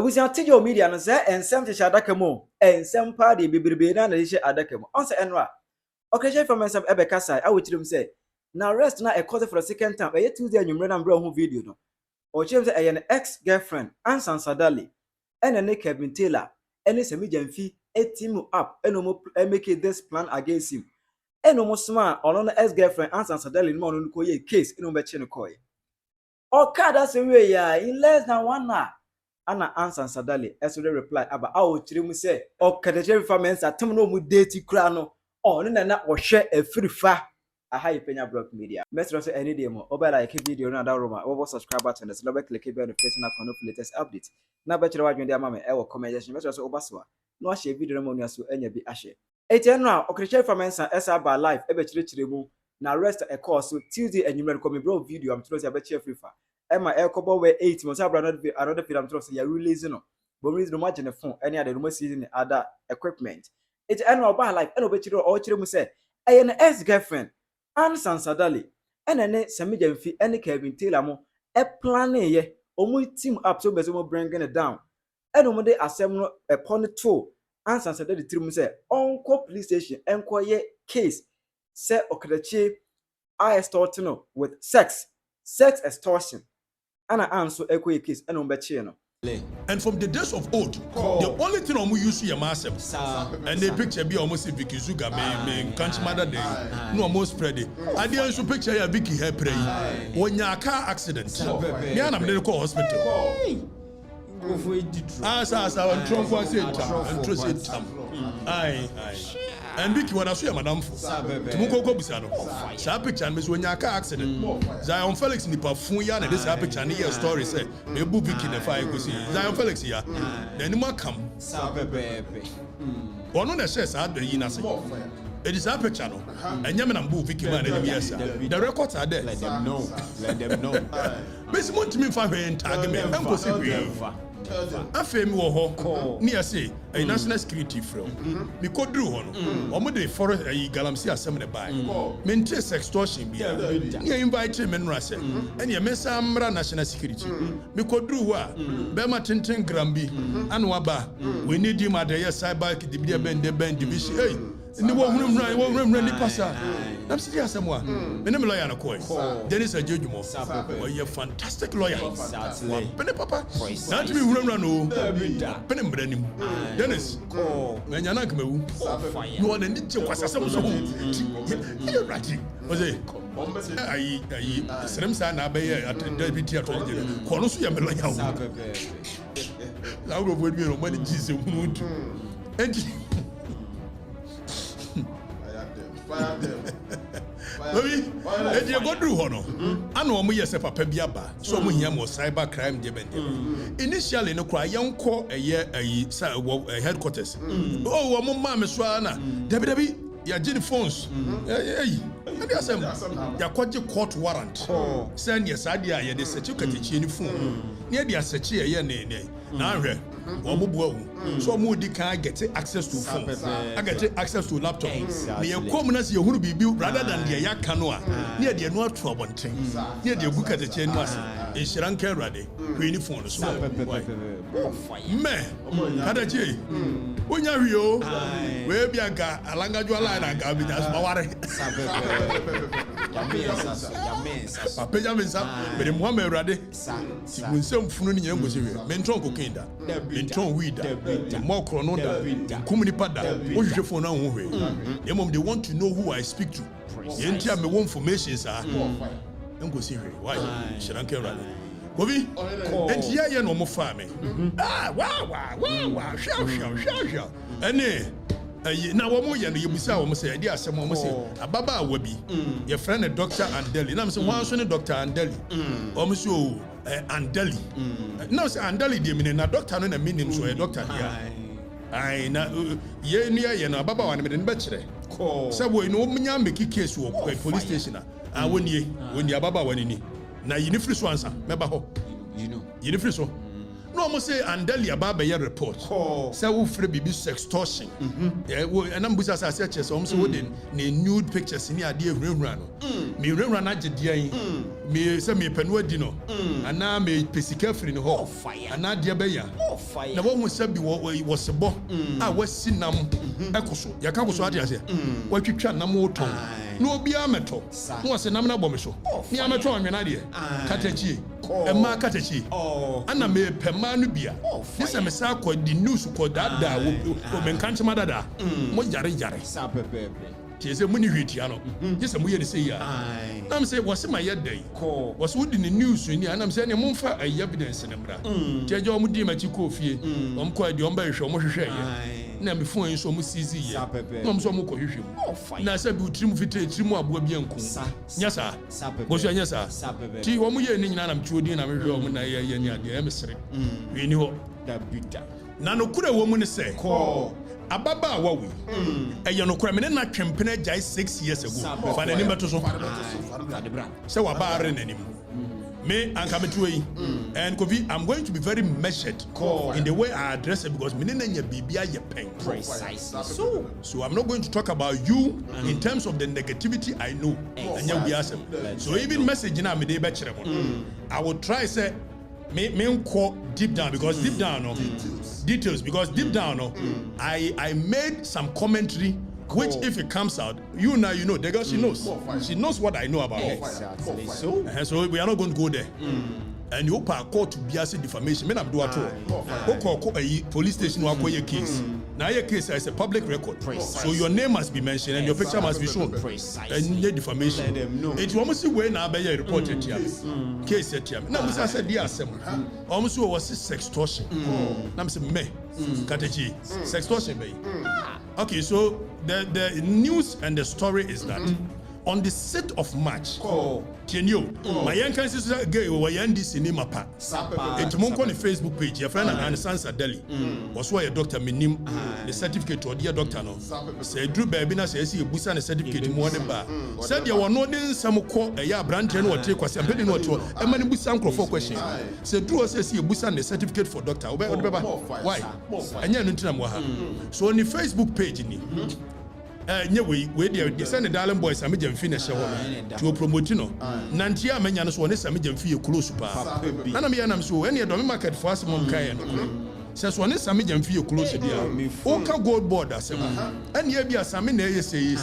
We see on media and say and some adakamo and some party be na adakamo. Answer enra. Okatakyie Afrifa myself ebekasa I will tell him say now rest na a cause for the second time. I Tuesday and you remember bro video no. Or James say an ex-girlfriend and Sansa Daly and a Kevin Taylor and it's a medium fee a team up and no make this plan against him. And no more smart or on ex-girlfriend and Sansa Daly no more case in no koi. Or that's a way in less than 1 hour. Anna answer Sansa Daly as we reply about our children say, Okatakyie Afrifa men are no mu date crano or no or share a free fa. A high Penyah block media. Message also any demo. Over like a video na download over subscribe button. The slowly click the notification icon for latest update. Na better watch when the mama ever comment. Message also overswa. No share video no so any be ashe. Etienne now Okatakyie Afrifa mensa esa by live. Ebe chire mu. Na rest a course so Tuesday and you may come bro video. I'm trust Okatakyie Afrifa. Emma Elkobo we 8 months. Another film. I'm trust you release no. But release no much in the phone. Any other no season other equipment. Etienne now by live. Eno be chire or chire mu say. An ex-girlfriend. And Sansa Daly and then Samijan fee any Kevin Taylor mo a plan ye omu team up so bezo bringing it down and omode assemble upon the two and Sansa Daly trim say on police station enquire case say Okatakyie I extortion with sex extortion and I answer equal case and on. And from the days of old, the only thing we use is massive. And they picture be almost a Vicky Zuga, can't mother day, no almost spread it. I didn't so picture a Vicky hair pray. When your car accident, me and I'm medical hospital. As our trunk was it, and trust it. Aye. And Vicky, what I say, Madame, Tumuko Bisano, Sapich and Miss when your car accident. Zion Felix in the Pafuya, and this Sapich and here story say, maybe Vicky in the fire could see Zion Felix here. Then you might come. One on the says, I'd be in a it is Apple channel, and Yaman and Boo Vicky man and yes, the records are there. Let them know. Miss Montimin Fire and Tagame, Uncle Sylvia. I fame war near say a national security from me could do one or the forest a galamsia summoned by maintain extortion be invite him and Russell and your Messambra national security me could do what Bema Tintin Gramby and Waba we need him at the cyber the bend division. In the one room, really passer. I'm serious, someone. My name is Lawyer Coy. Dennis a judge more. Oh, you're a fantastic lawyer. Penny Papa. Not to be run. Penny Brennan. Dennis. When you're not going to want to need to was a you're right. Was it? I Sremsa Abbey at the deputy at Konosu Yamela. Now would be on money Jesus would. Baby, and you go through honor. I know me as a papa biaba, so we hear more cyber crime debate. Initially, no cry, young call a year a headquarters. Oh, Mamma Swana, Debbie, your Jenny phones. They are quite a court warrant. Send your idea, you set you can teach phone. Near the search here, nay. Now, so more can get access to phones. I get access to laptop. Near commoners you will be built rather than the Yakanoa. Near the no trouble thing. Near the book at the chain mass. In Sri Lanka, ready. Queenie phones. Me, Okatakyie. When you're Rio, where be a guy, a language line, I got with us. Penyah, but in one ready. When some funny young was here, menton cocaine, menton weed, more chrononda, Kuminipada, what you for now? They want to know who I speak to. The entire me one formations are. Don't go see her. Why? She don't care. Bobby, and here no more farming. Wow, shout. And now one more year, you say, dear, someone say, a Baba will be your friend, a Dr. Andeli. Now, some one son, Dr. Andeli, or Monsieur Andeli. Now, Andeli, the meaning, a doctor, and a meaning, so a doctor here. I know, ye near you, Baba, and a bachelor. So, we know me, make a case to a police station. And when you Baba, when you need. Now, you need free Swansa, Mebaho. You know, you need free so. No, almost say Andalia Baba your report. Say who free baby sextortion. Yeah, and I'm busy as I said, so I'm so wooden. Ne nude pictures in the idea of rain run. Me rain run at the me say me penwa dino. And now me pesica free in the hall. And now dear Baya. Now one was said was a bo. I was sinam. Ecoso. Yakakoso at ya. What you chat no more tongue. No be a metal. No, I say Namna Bomiso. Near Metro and Menadia. Katachi. And Ma Katachi. And I may Pemanubia. This is a message called the news called that woman can't madada. Mojari Jari. She said, Money Hitiano. Yes, I'm here to say, yeah. I'm saying, what's my yet day? Was wood in the news, and I'm saying, I'm for a evidence in Embra. Jajo Mudima Chikofi, I'm quite the umber show, Moshe. Now, before you so much easy, I'm so much cohesion. Now, I said, you trim fit, trim up, will be uncle. Yes, sir. Was your yes, sir? Tea, 1 year, and I'm chewing, I'm sure when I hear the emissary. We knew that bitter. Nano could a woman say, Ababa Wawi, a young criminal not campaign 6 years ago. For the name to so about anymore. Me and Kametui and Kovi, I'm going to be very measured in the way I address it because Minina Bibia your pain. Precisely. So I'm not going to talk about you in terms of the negativity I know. And you be awesome. So even messaging I'm a day better. I will try say me call deep down because deep down details because deep down I made some commentary which if it comes out you know the girl she knows what I know about her. Exactly. So we are not going to go there. And you are called to be as a defamation. Men am do at all. Police station will call your case. Now your case is a public record. So your name must be mentioned and your picture must be shown. And the defamation. It almost when I be reported here. Case at him. Now I said the assembly. Almost was sextortion. Now say me. Katechi. Sextortion be. Okay, so the news and the story is that on the 6th of March, my young sister gay were Yandy cinema pa. It's Monko on the Facebook page. Your friend and Sansa Daly was why a doctor minim the certificate to a dear doctor. No, said Drew Babina says he busan a certificate more than bar. Said there were no then some call a ya brand and what take was a penny what a man busan for question. Said Drew says he busan the certificate for doctor. Why? And you're not so on the Facebook page in we they send the Darling boys and medium finish to promote no. Nantia Menyan so one is a medium fee close pa. Nanamianam so any other market for us mom kayan. Since one is a medium fee close there. Oka gold board as and ye be a samine say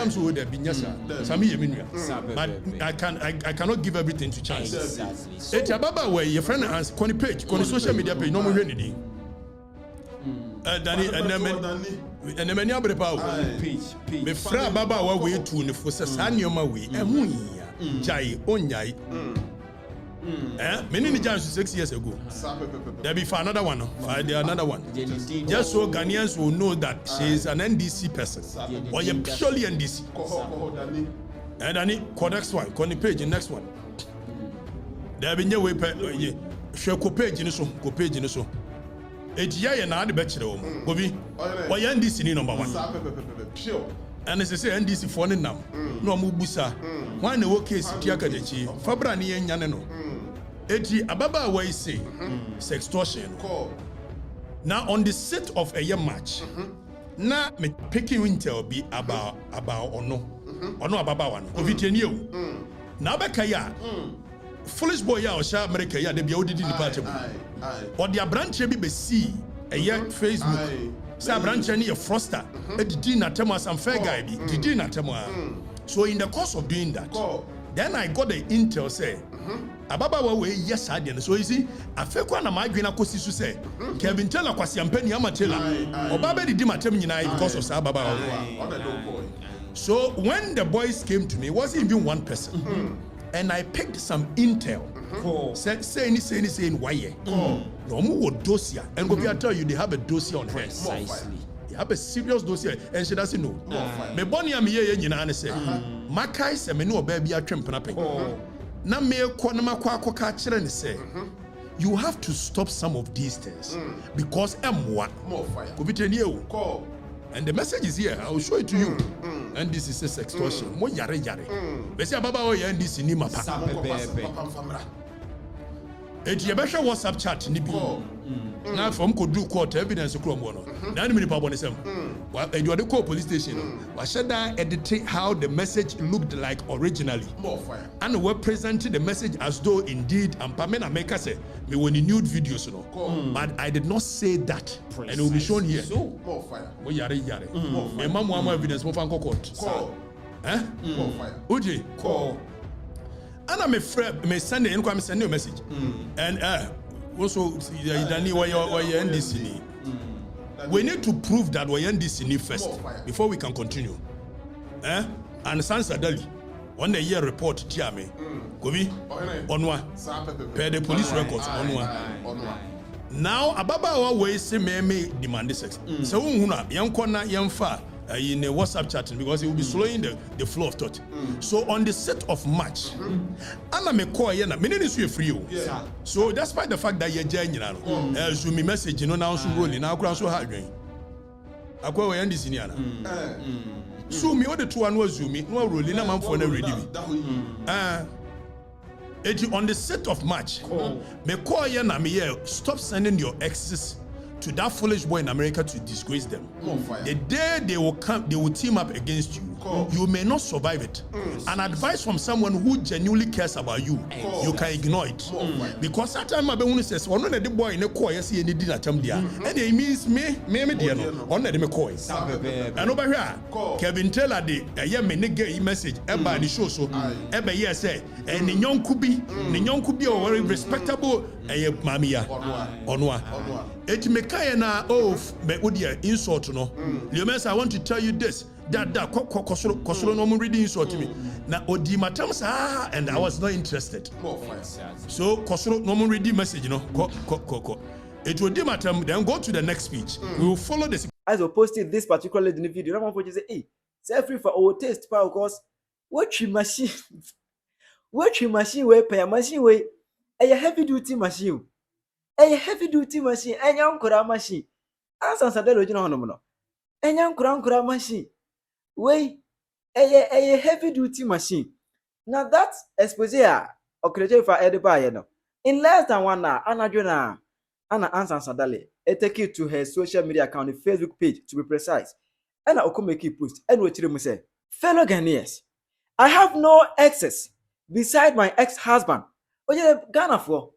I'm so there be nyasa. Sami yeminia. But I cannot give everything to chance. It's a baba where your friend has Connie page, Connie social media page, no more anything. Danny and the many other power. Me fra baba wa we to ne for sanioma we ehu jai onyai. Many jams 6 years ago. There be for another one. Another one. Just so Ghanaians will know that she is an NDC person. Or you purely NDC. And I need next one. Connie page next one. There be no way share page in so go page in so. It's ya na the bachelor. Gobi. Why NDC ni number 1? And as I say NDC for nam. No mubusa. Why no case tiaka dechi. Fabra ni nyane no. Eti ababa why say sextortion. Now on the 6th of a year March. Na me picking winter be about ono. Ono ababa one. Ovitenio. Na beka ya. Foolish boy ya osha America ya de bia odidi ni party. Or the branch be see a young Facebook. Say branch any a froster. Did not tell some fair guy be. Did not tell. So in the course of doing that, then I got the intel say, Ababa way yes I did. So you see, I feel one of my green akosi to say, Kevin tell a kwasi ampeni amatela. Or Baba did my because of Sababa. So when the boys came to me, it wasn't even one person. And I picked some intel. Saying why? No more dossier. And go tell you they have a dossier on her. Precisely. They have a serious dossier. And she doesn't know. Me boni am here and say, Makai se me no baby a trempanape. Na me kwa na makwa kwa kire ne say, you have to stop some of these things because M1 more fire. And the message is here. I will show it to you. And this is a sextortion. Mo yare. Besi ababa o ya NDC ni mapa. Eti yebesha WhatsApp chat ni bi. Now from could do court evidence kro mo no. Na me nipa bone sem. Wa e do call police station no. Wa sheda edit how the message looked like originally. More fire. And we presented the message as though indeed and Pamela Maker say me when nude videos no. But I did not say that. And it will be shown here. So more fire. We yare. Me mamu evidence mo fan court. Call. More fire. Uji. Call. And I'm a friend, me send me send you a message. And also NDC. We need to prove that we're NDC first before we can continue. And Sansa Daly, on the year report, Tiame, Gobi, Onwa, per the police records, Onwa. Now, Ababa way say me demand sex. So, young corner, young far. In a WhatsApp chatting because it will be slowing the flow of thought. So on the set of March, Anna me call yena, me need to free you. So despite the fact that you're joining, Zoom message, now so rolling, now cross so hard. I go away and this in So me all the two and was Zoom, no rolling, I'm for the ready. On the set of March, me call yena me stop sending your exes to that foolish boy in America to disgrace them. The day they will come, they will team up against you. You may not survive it. An advice from someone who genuinely cares about you, you can ignore it. Because that time I be says, "One of the boy in the core, you see any dinner time there," and it means me dear no. One of them coy. And over here, Kevin Taylor the me nigga message. Eba the show so. Eba yes say, and the young could be a very respectable. Mamia Onwa. It me na me udia insult no. I want to tell you this. That kosoro no reading insult to me. Na odi matam sa and I was not interested. So kosoro no reading message no. It will do matam then go to the next speech. We will follow this. As we posted this particular video, no one for say, hey, say free for our taste power because what machine way Penyah machine way a heavy duty machine. A heavy duty machine, a young kura machine. As Sansa Daly no. A young kura machine. Way a heavy duty machine. Now that expose Okatakyie Afrifa Ediba no. In less than 1 hour, Anna Sansa Daly take it to her social media account, the Facebook page to be precise. And I make a post and what you say, fellow Ghanaians, I have no exes beside my ex-husband. Oh yeah, Ghana for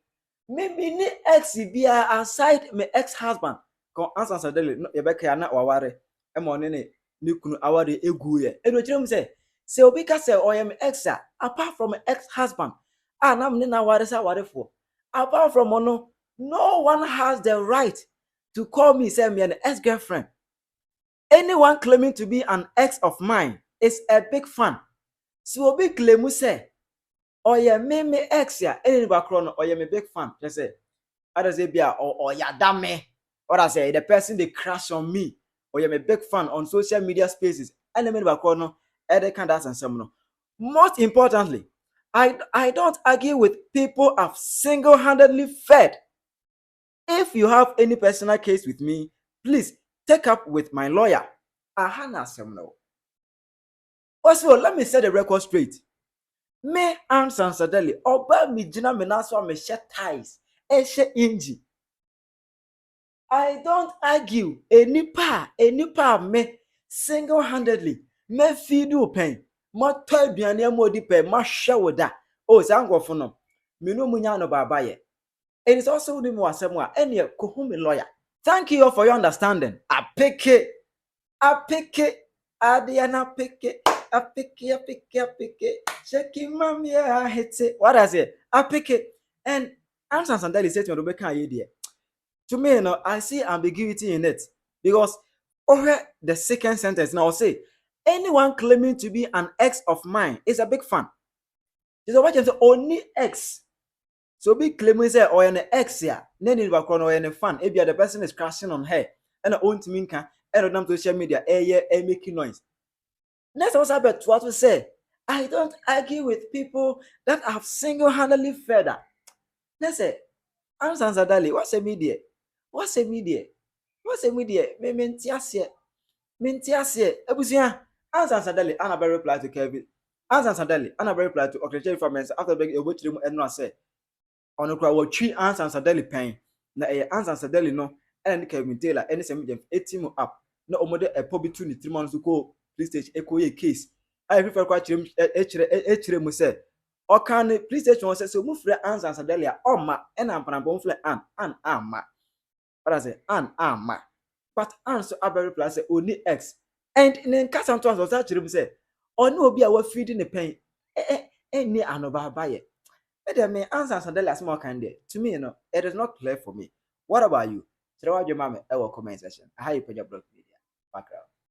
maybe ni ex be aside my ex-husband. Kon Sansa Daly no yebeka na waware e mo ne ni kunu aware egu ye. E do kire mu say obi ka say oh my ex apart from my ex-husband. Nam ne na ware sa ware for. Apart from no one has the right to call me say me an ex-girlfriend. Anyone claiming to be an ex of mine is a big fan. So obi claim say oh yeah, me ex ya. Any background, oh yeah, me big fan. Just say, others say be oh yeah, damn me. Or I say the person they crush on me. Oh yeah, me big fan on social media spaces. And me background, they can dance and some no. Most importantly, I don't argue with people I've single-handedly fed. If you have any personal case with me, please take up with my lawyer. Ahana some no. Also, let me set the record straight. Me and Sansa Daly, oba mi jina me na so me share ties, share inji. I don't argue. Enipa me single-handedly me feed you pain. Ma toy duane amodi pe ma hwe woda. Oh, sangofo no. Me no munya no baba ye. It is also the more asem a ene ko hu me lawyer. Thank you all for your understanding. I pick it. Adiana pick it. I pick it. Shaking mommy, I hit it. What I say? I pick it. And Sansa Daly said to me, Rebecca, idea. To me, I see ambiguity in it. Because over the second sentence, now I'll say, anyone claiming to be an ex of mine is a big fan. It's what you say, only ex. So big claiming say, or an ex here, then in background or any fan. If the person is crashing on her, and I own to minka, and on social media, making noise. Next, I was about what to say. I don't argue with people that have single-handedly fed her. Let's say, I'm Sansa Daly. What's a media? Me mentiasie. Ebusia. I'm Sansa Daly. I'm a reply to Kevin. I'm Sansa Daly. I'm a reply to Okatakyie Afrifa. After begging a witch room and no say. On the crowd, what tree and Sansa Daly pain. na Sansa Daly no and Kevin Taylor and some team up na omode epo to ni trimon so ko police station ekoye case Afrifa kwa chire mu say o kan police station say so mu frɛ Sansa Daly a oma na ampanabon frɛ an ama what I say an ama but so abere plus say oni x and in nkasa to so chire mu say oni obi a wa feed ne pen ni anoba baye me Sansa Daly as more kind there to me it is not clear for me. What about you? Share what your mama comment section. How you put your blog media background.